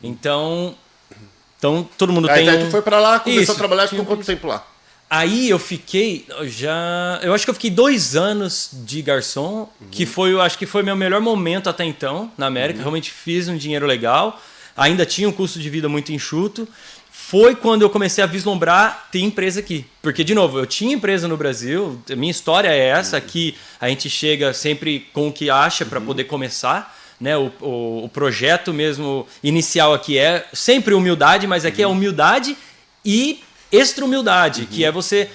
Então todo mundo Aí tem tu foi pra lá, começou Isso, a trabalhar, ficou tinha quanto tempo lá? Aí eu fiquei eu acho que eu fiquei 2 anos de garçom, que eu acho que foi meu melhor momento até então na América. Realmente fiz um dinheiro legal, ainda tinha um custo de vida muito enxuto. Foi quando eu comecei a vislumbrar ter empresa aqui. Porque, de novo, eu tinha empresa no Brasil, a minha história é essa, que a gente chega sempre com o que acha para poder começar. Né? O projeto mesmo inicial aqui é sempre humildade, mas aqui é humildade e extra humildade, que é você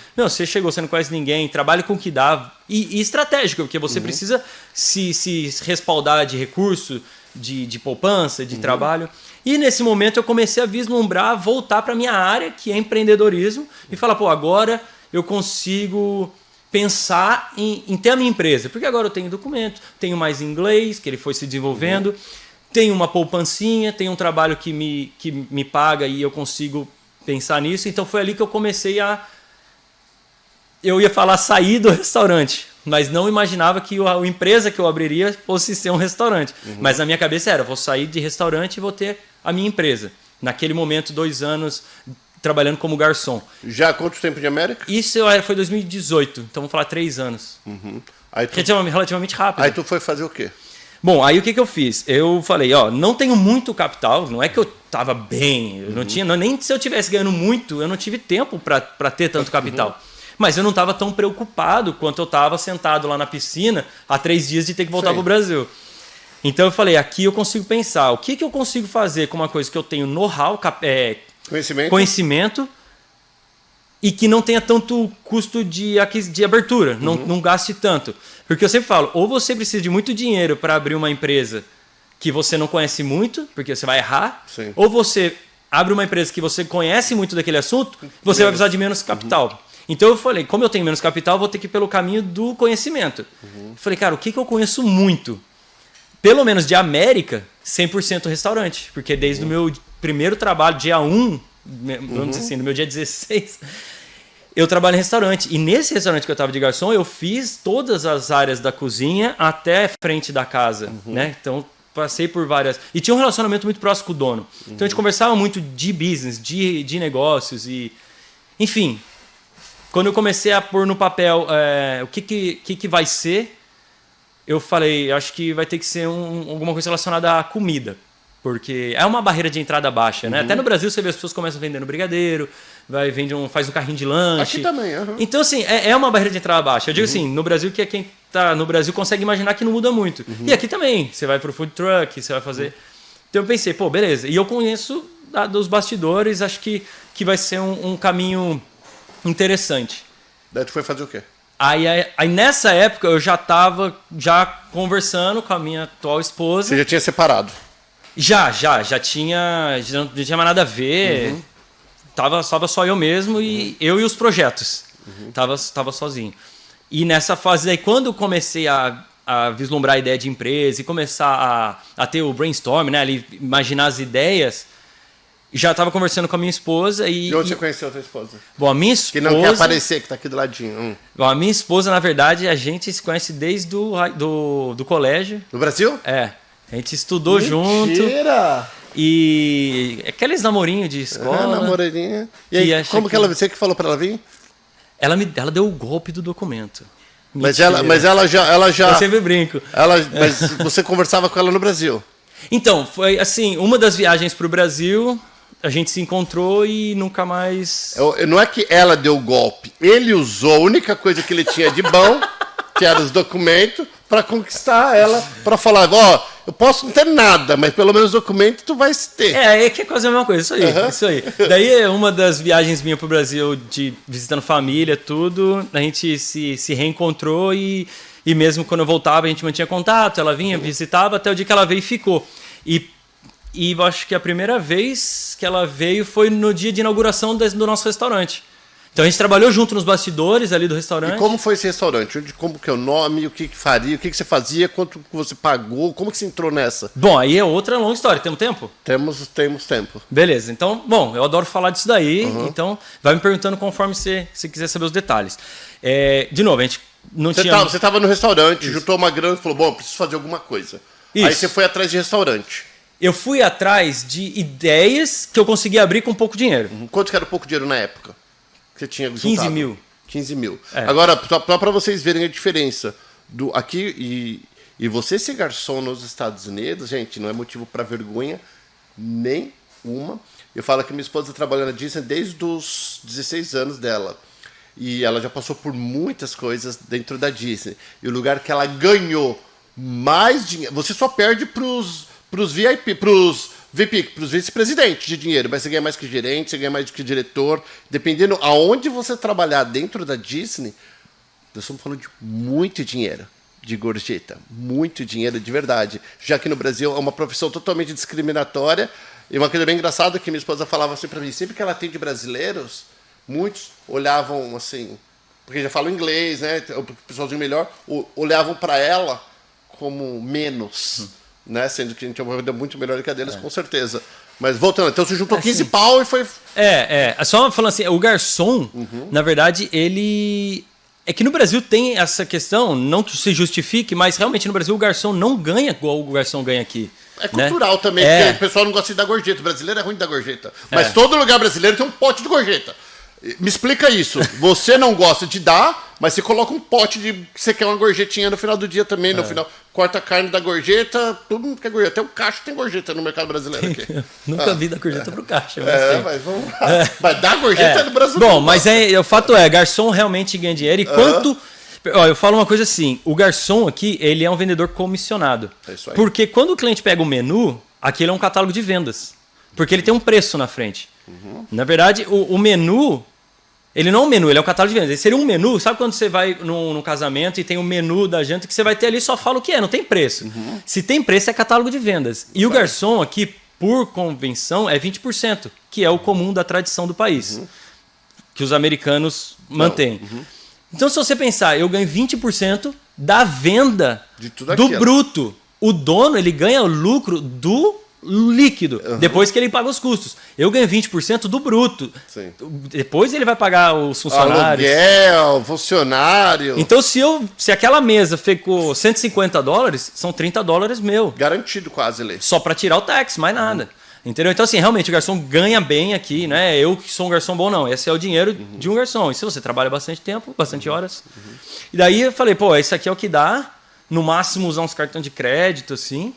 chegou, você não conhece ninguém, trabalha com o que dá, e estratégico, porque você precisa se respaldar de recurso, de poupança, de trabalho. E nesse momento eu comecei a vislumbrar, voltar para a minha área, que é empreendedorismo, e falar, agora eu consigo pensar em ter a minha empresa, porque agora eu tenho documento, tenho mais inglês, que ele foi se desenvolvendo, tenho uma poupancinha, tenho um trabalho que me paga e eu consigo pensar nisso. Então foi ali que eu comecei eu ia falar sair do restaurante, mas não imaginava que a empresa que eu abriria fosse ser um restaurante. Mas na minha cabeça vou sair de restaurante e vou ter a minha empresa. Naquele momento, 2 anos trabalhando como garçom. Já há quanto tempo de América? Isso foi 2018, então vamos falar 3 anos. Aí tu... Relativamente rápido. Aí tu foi fazer o quê? Bom, aí o que eu fiz? Eu falei, não tenho muito capital, não é que eu tava bem, eu não tinha, nem se eu tivesse ganhando muito, eu não tive tempo para ter tanto capital. Mas eu não estava tão preocupado quanto eu estava sentado lá na piscina há 3 dias de ter que voltar para o Brasil. Então eu falei, aqui eu consigo pensar, o que eu consigo fazer com uma coisa que eu tenho know-how, conhecimento e que não tenha tanto custo de abertura, não gaste tanto. Porque eu sempre falo, ou você precisa de muito dinheiro para abrir uma empresa que você não conhece muito, porque você vai errar, ou você abre uma empresa que você conhece muito daquele assunto, você vai precisar de menos capital. Então eu falei, como eu tenho menos capital, eu vou ter que ir pelo caminho do conhecimento. Eu falei, cara, o que eu conheço muito? Pelo menos de América, 100% restaurante. Porque desde o meu primeiro trabalho, dia 1, vamos dizer assim, no meu dia 16, eu trabalho em restaurante. E nesse restaurante que eu estava de garçom, eu fiz todas as áreas da cozinha até a frente da casa. Né? Então, passei por várias... E tinha um relacionamento muito próximo com o dono. Então, a gente conversava muito de business, de negócios. E enfim, quando eu comecei a pôr no papel o que vai ser, eu falei, acho que vai ter que ser alguma coisa relacionada à comida. Porque é uma barreira de entrada baixa, né? Até no Brasil você vê as pessoas começam vendendo brigadeiro, faz um carrinho de lanche. Aqui também, Então, assim, é uma barreira de entrada baixa. Eu digo assim, no Brasil, que é quem tá no Brasil consegue imaginar que não muda muito. E aqui também, você vai pro food truck, você vai fazer... Então eu pensei, beleza. E eu conheço dos bastidores, acho que vai ser um caminho interessante. Daí tu foi fazer o quê? Aí nessa época eu já estava conversando com a minha atual esposa. Você já tinha separado? Já não tinha mais nada a ver. Tava só eu mesmo e eu e os projetos. Tava sozinho. E nessa fase aí, quando eu comecei a vislumbrar a ideia de empresa e começar a ter o brainstorm, né, ali, imaginar as ideias, já estava conversando com a minha esposa e... onde você conheceu a tua esposa? Bom, a minha esposa... Que não quer aparecer, que está aqui do ladinho. Bom, a minha esposa, na verdade, a gente se conhece desde do colégio. No Brasil? É. A gente estudou junto. Mentira! E aqueles namorinhos de escola. Namoradinha. E aí, como que ela... Você que falou para ela vir? Ela deu o golpe do documento. Mas ela já... Eu sempre brinco. Mas você conversava com ela no Brasil? Então, foi assim, uma das viagens para o Brasil... A gente se encontrou e nunca mais... Não é que ela deu o golpe. Ele usou a única coisa que ele tinha de bom, que eram os documentos, para conquistar ela, para falar, eu posso não ter nada, mas pelo menos documento tu vai ter. É que é quase a mesma coisa, isso aí. Daí, uma das viagens minhas para o Brasil, visitando família, tudo, a gente se reencontrou e mesmo quando eu voltava, a gente mantinha contato, ela vinha, visitava, até o dia que ela veio e ficou. E eu acho que a primeira vez que ela veio foi no dia de inauguração do nosso restaurante. Então a gente trabalhou junto nos bastidores ali do restaurante. E como foi esse restaurante? Como que é o nome, o que faria, o que você fazia, quanto você pagou, como que você entrou nessa? Bom, aí é outra longa história. Temos tempo? Temos tempo. Beleza, então, eu adoro falar disso daí, então vai me perguntando conforme você quiser saber os detalhes. De novo, a gente não tinha... Você estava no restaurante, juntou uma grana e falou, preciso fazer alguma coisa. Isso. Aí você foi atrás de restaurante. eu fui atrás de ideias que eu conseguia abrir com pouco dinheiro. Quanto que era pouco dinheiro na época? Que você tinha juntado? 15 mil. 15 mil. É. Agora, só para vocês verem a diferença do aqui e você ser garçom nos Estados Unidos, gente, não é motivo para vergonha nenhuma. Eu falo que minha esposa trabalha na Disney desde os 16 anos dela. E ela já passou por muitas coisas dentro da Disney. E o lugar que ela ganhou mais dinheiro... Você só perde pros VIP, pros vice-presidentes de dinheiro. Mas você ganha mais que gerente, você ganha mais que diretor. Dependendo aonde você trabalhar dentro da Disney, nós estamos falando de muito dinheiro de gorjeta. Muito dinheiro de verdade. Já que no Brasil é uma profissão totalmente discriminatória. E uma coisa bem engraçada que minha esposa falava assim pra mim, sempre que ela atende brasileiros, muitos olhavam assim, porque já falam inglês, né? O pessoalzinho melhor, olhavam para ela como menos, né? Sendo que a gente é uma vida muito melhor que a deles, com certeza. Mas voltando, então você juntou 15 pau e foi... Só falando assim, o garçom, na verdade, ele... É que no Brasil tem essa questão, não que se justifique, mas realmente no Brasil o garçom não ganha igual o garçom ganha aqui. É cultural, né? Também, porque o pessoal não gosta de dar gorjeta. O brasileiro é ruim de dar gorjeta. Mas todo lugar brasileiro tem um pote de gorjeta. Me explica isso. Você não gosta de dar, mas você coloca um pote de... Você quer uma gorjetinha no final do dia também. No final, corta a carne da gorjeta. Todo mundo quer gorjeta. Até o caixa tem gorjeta no mercado brasileiro aqui. Nunca vi da gorjeta pro caixa. Mas vamos lá. Mas dar gorjeta no Brasil. Bom, mas o fato é, garçom realmente ganha dinheiro. E quanto... Ó, eu falo uma coisa assim, o garçom aqui, ele é um vendedor comissionado. É isso aí. Porque quando o cliente pega o menu, aquele é um catálogo de vendas. Porque ele tem um preço na frente. Na verdade, o menu, ele não é um menu, ele é um catálogo de vendas. Ele seria um menu, sabe quando você vai num casamento e tem o menu da janta que você vai ter ali, só fala o que é, não tem preço. Se tem preço, é catálogo de vendas. E o garçom aqui, por convenção, é 20%, que é o comum da tradição do país. Que os americanos mantêm. Então, se você pensar, eu ganho 20% da venda do bruto. O dono, ele ganha o lucro do líquido, depois que ele paga os custos. Eu ganho 20% do bruto. Sim. Depois ele vai pagar os funcionários. Aluguel, funcionário. Então, se aquela mesa ficou $150, são $30 meu. Garantido quase ali. Só para tirar o tax, mais nada. Entendeu? Então, assim, realmente, o garçom ganha bem aqui, né? Eu que sou um garçom bom, não. Esse é o dinheiro de um garçom. E se você trabalha bastante tempo, bastante horas. E daí eu falei, pô, esse aqui é o que dá. No máximo, usar uns cartões de crédito, assim.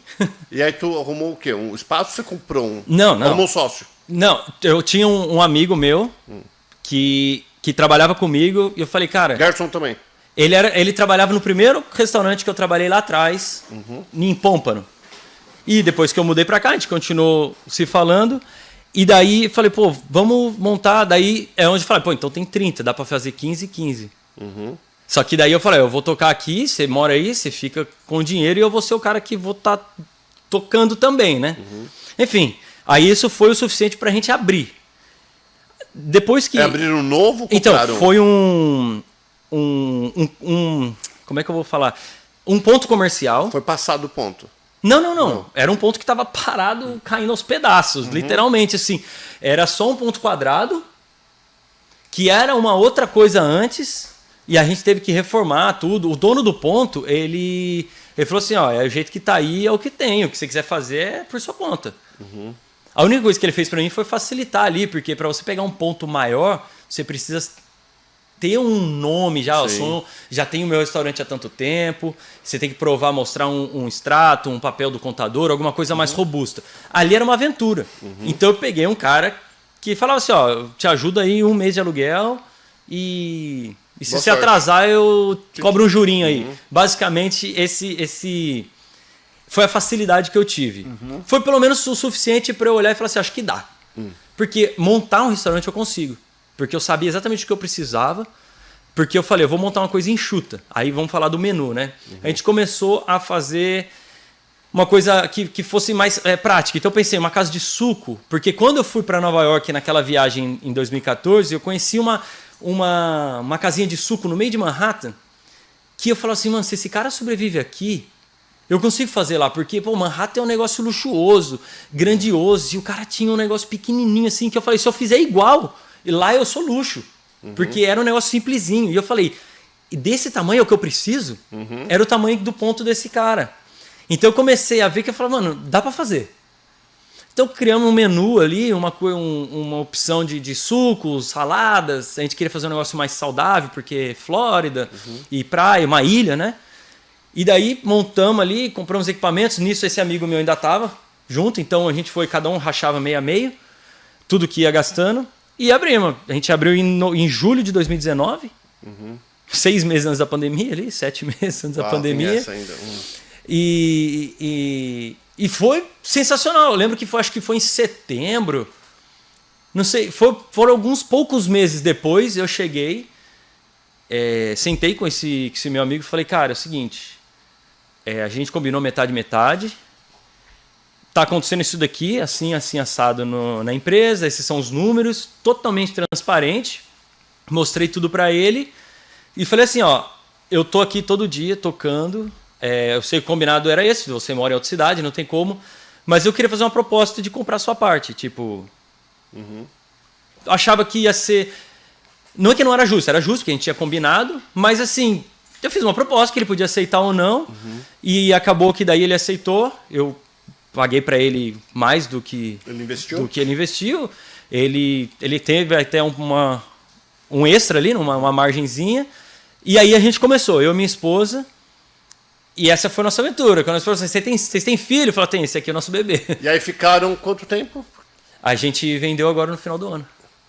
E aí tu arrumou o quê? Um espaço? Você comprou um? Não. Arrumou um sócio? Não, eu tinha um amigo meu que trabalhava comigo. E eu falei, cara... Garçom também? Ele trabalhava no primeiro restaurante que eu trabalhei lá atrás, em Pômpano. E depois que eu mudei pra cá, a gente continuou se falando. E daí falei, pô, vamos montar. Daí é onde eu falei, pô, então tem 30, dá pra fazer 15 e 15. Só que daí eu falei, eu vou tocar aqui, você mora aí, você fica com dinheiro e eu vou ser o cara que vou estar tocando também, né? Enfim, aí isso foi o suficiente pra gente abrir. Depois que... abrir um novo? Então, foi como é que eu vou falar? Um ponto comercial. Foi passado o ponto. Não. Era um ponto que estava parado, caindo aos pedaços, literalmente assim. Era só um ponto quadrado, que era uma outra coisa antes, e a gente teve que reformar tudo. O dono do ponto, ele falou assim, ó, é o jeito que tá aí, é o que tem. O que você quiser fazer é por sua conta. A única coisa que ele fez para mim foi facilitar ali, porque para você pegar um ponto maior, você precisa ter um nome já. Eu já tenho o meu restaurante há tanto tempo, você tem que provar, mostrar um extrato, um papel do contador, alguma coisa mais robusta. Ali era uma aventura. Então eu peguei um cara que falava assim, ó, eu te ajudo aí 1 mês de aluguel e se você atrasar eu cobro um jurinho aí. Basicamente esse foi a facilidade que eu tive. Foi pelo menos o suficiente para eu olhar e falar assim, acho que dá. Porque montar um restaurante eu consigo. Porque eu sabia exatamente o que eu precisava. Porque eu falei, eu vou montar uma coisa enxuta. Aí vamos falar do menu, né? A gente começou a fazer uma coisa que fosse mais prática. Então eu pensei, uma casa de suco. Porque quando eu fui para Nova York naquela viagem em 2014, eu conheci uma casinha de suco no meio de Manhattan. Que eu falava assim, mano, se esse cara sobrevive aqui, eu consigo fazer lá. Porque, pô, Manhattan é um negócio luxuoso, grandioso. E o cara tinha um negócio pequenininho assim, que eu falei, se eu fizer igual... E lá eu sou luxo, porque era um negócio simplesinho. E eu falei, desse tamanho é o que eu preciso? Era o tamanho do ponto desse cara. Então eu comecei a ver que eu falei, mano, dá pra fazer. Então criamos um menu ali, uma opção de sucos, saladas. A gente queria fazer um negócio mais saudável, porque Flórida e praia, uma ilha, né? E daí montamos ali, compramos equipamentos. Nisso esse amigo meu ainda estava junto, então a gente foi, cada um rachava meio a meio, tudo que ia gastando. E abrimos. A gente abriu em julho de 2019, 6 meses antes da pandemia ali, 7 meses antes da pandemia. Essa ainda. E foi sensacional. Eu lembro que acho que foi em setembro. Não sei, foram alguns poucos meses depois, eu cheguei, sentei com esse meu amigo e falei, cara, é o seguinte, a gente combinou metade. Tá acontecendo isso daqui, assim, assado na empresa, esses são os números, totalmente transparente. Mostrei tudo para ele e falei assim, ó, eu tô aqui todo dia tocando, eu sei que o combinado era esse, você mora em outra cidade, não tem como, mas eu queria fazer uma proposta de comprar a sua parte, tipo... Achava que ia ser... Não é que não era justo porque a gente tinha combinado, mas assim, eu fiz uma proposta que ele podia aceitar ou não, e acabou que daí ele aceitou, eu paguei para ele mais do que ele investiu. Ele teve até um extra ali, uma margenzinha. E aí a gente começou, eu e minha esposa. E essa foi a nossa aventura. Quando nós falamos assim, vocês têm filho? Eu falei, tem, esse aqui é o nosso bebê. E aí ficaram quanto tempo? A gente vendeu agora no final do ano.